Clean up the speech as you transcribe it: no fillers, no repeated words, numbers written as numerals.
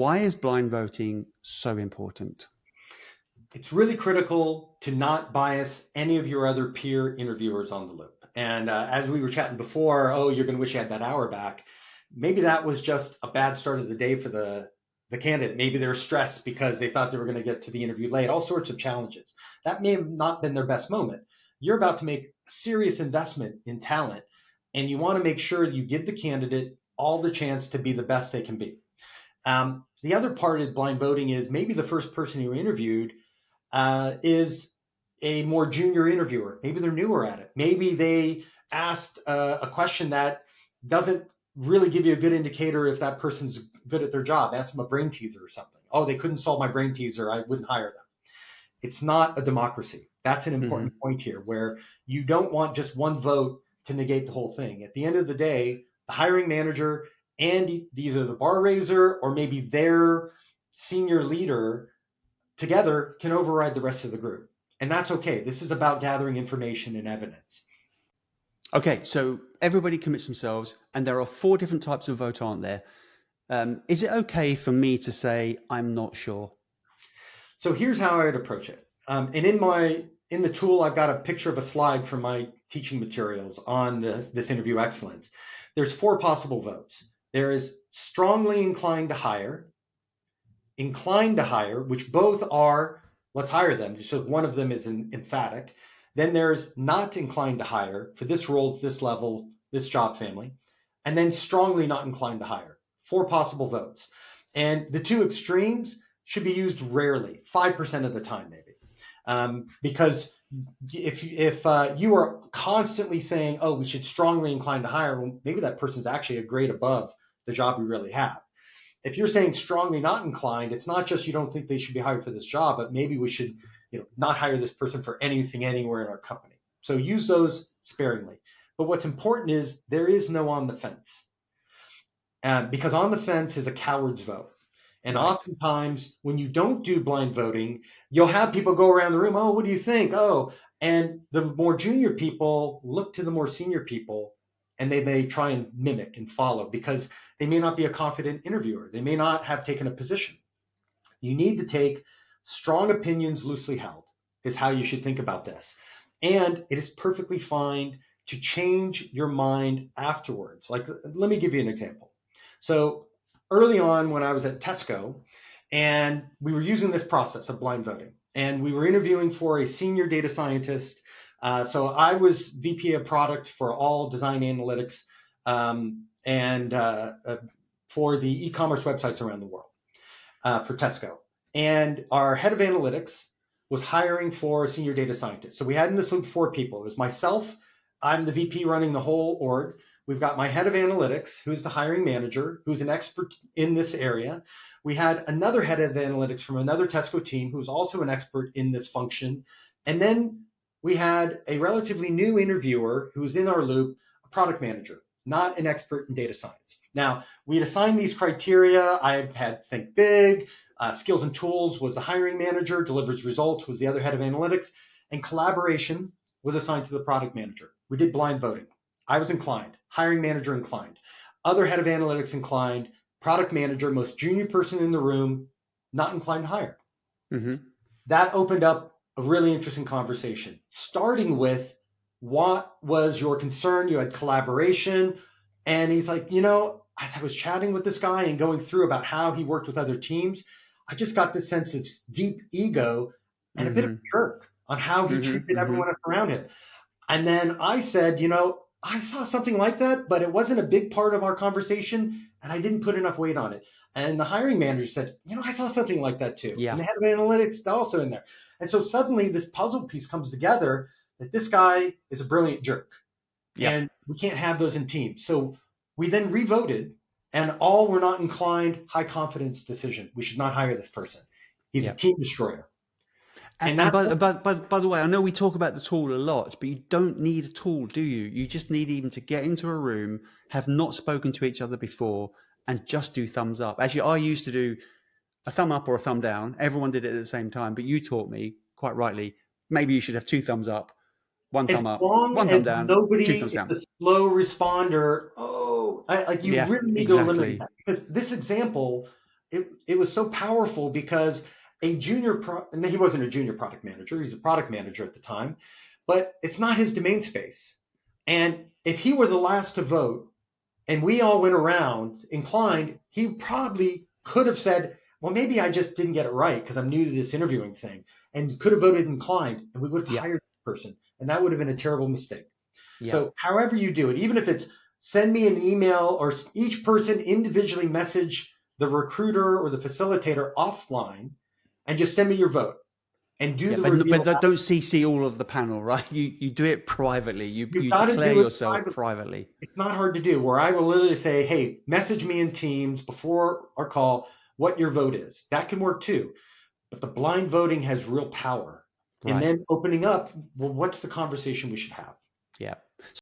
Why is blind voting so important? It's really critical to not bias any of your other peer interviewers on the loop. And as we were chatting before, oh, you're going to wish you had that hour back. Maybe that was just a bad start of the day for the candidate. Maybe they're stressed because they thought they were going to get to the interview late, all sorts of challenges. That may have not been their best moment. You're about to make a serious investment in talent, and you want to make sure you give the candidate all the chance to be the best they can be. The other part of blind voting is maybe the first person you interviewed is a more junior interviewer. Maybe they're newer at it. Maybe they asked a question that doesn't really give you a good indicator if that person's good at their job. Ask them a brain teaser or something. Oh, they couldn't solve my brain teaser. I wouldn't hire them. It's not a democracy. That's an important point here, where you don't want just one vote to negate the whole thing. At the end of the day, the hiring manager and either the bar raiser or maybe their senior leader together can override the rest of the group. And that's okay. This is about gathering information and evidence. Okay, so everybody commits themselves, and there are 4 different types of vote, aren't there? Is it okay for me to say, I'm not sure? So here's how I would approach it. And in the tool, I've got a picture of a slide from my teaching materials on this interview excellence. There's 4 possible votes. There is strongly inclined to hire, which both are, let's hire them. So one of them is an emphatic. Then there's not inclined to hire for this role, this level, this job family. And then strongly not inclined to hire. 4 possible votes. And the 2 extremes should be used rarely, 5% of the time maybe. Because if you are constantly saying, oh, we should strongly incline to hire, well, maybe that person's actually a grade above the job we really have. If you're saying strongly not inclined, it's not just you don't think they should be hired for this job, but maybe we should not hire this person for anything anywhere in our company. So use those sparingly. But what's important is there is no on the fence. Because on the fence is a coward's vote. And oftentimes when you don't do blind voting, you'll have people go around the room, oh, what do you think? Oh, and the more junior people look to the more senior people, and they may try and mimic and follow because they may not be a confident interviewer. They may not have taken a position. You need to take strong opinions loosely held is how you should think about this. And it is perfectly fine to change your mind afterwards. Like, let me give you an example. So early on when I was at Tesco, and we were using this process of blind voting, and we were interviewing for a senior data scientist. So I was VP of product for all design analytics and for the e-commerce websites around the world for Tesco. And our head of analytics was hiring for a senior data scientist. So we had in this loop 4 people. It was myself. I'm the VP running the whole org. We've got my head of analytics, who's the hiring manager, who's an expert in this area. We had another head of analytics from another Tesco team, who's also an expert in this function. And then we had a relatively new interviewer who's in our loop, a product manager, not an expert in data science. Now, we had assigned these criteria. I had Think Big, skills and tools was the hiring manager, delivers results was the other head of analytics, and collaboration was assigned to the product manager. We did blind voting. I was inclined, hiring manager inclined, other head of analytics inclined, product manager, most junior person in the room, not inclined to hire. That opened up a really interesting conversation, starting with what was your concern? You had collaboration. And he's like, as I was chatting with this guy and going through about how he worked with other teams, I just got this sense of deep ego and a bit of a jerk on how he treated everyone around him. And then I said, I saw something like that, but it wasn't a big part of our conversation, and I didn't put enough weight on it. And the hiring manager said, I saw something like that too. Yeah. And the head of analytics also in there. And so suddenly this puzzle piece comes together that this guy is a brilliant jerk. Yeah. And we can't have those in teams. So we then revoted, and all were not inclined, high confidence decision. We should not hire this person. He's a team destroyer. And by the way, I know we talk about the tool a lot, but you don't need a tool, do you? You just need even to get into a room, have not spoken to each other before, and just do thumbs up. Actually, I used to do a thumb up or a thumb down. Everyone did it at the same time, but you taught me, quite rightly, maybe you should have 2 thumbs up, 1 thumb up, 1 thumb down, 2 thumbs down. The slow responder, you really need to eliminate that. Because this example, it was so powerful because and he wasn't a junior product manager, he's a product manager at the time, but it's not his domain space. And if he were the last to vote and we all went around inclined, he probably could have said, well, maybe I just didn't get it right because I'm new to this interviewing thing, and could have voted inclined, and we would have Yeah. hired the person. And that would have been a terrible mistake. Yeah. So however you do it, even if it's send me an email or each person individually message the recruiter or the facilitator offline and just send me your vote and do the reveal. But don't CC all of the panel, right? You do it privately. You gotta declare do it yourself privately. It's not hard to do, where I will literally say, hey, message me in Teams before our call what your vote is. That can work too. But the blind voting has real power. Right. And then opening up, well, what's the conversation we should have?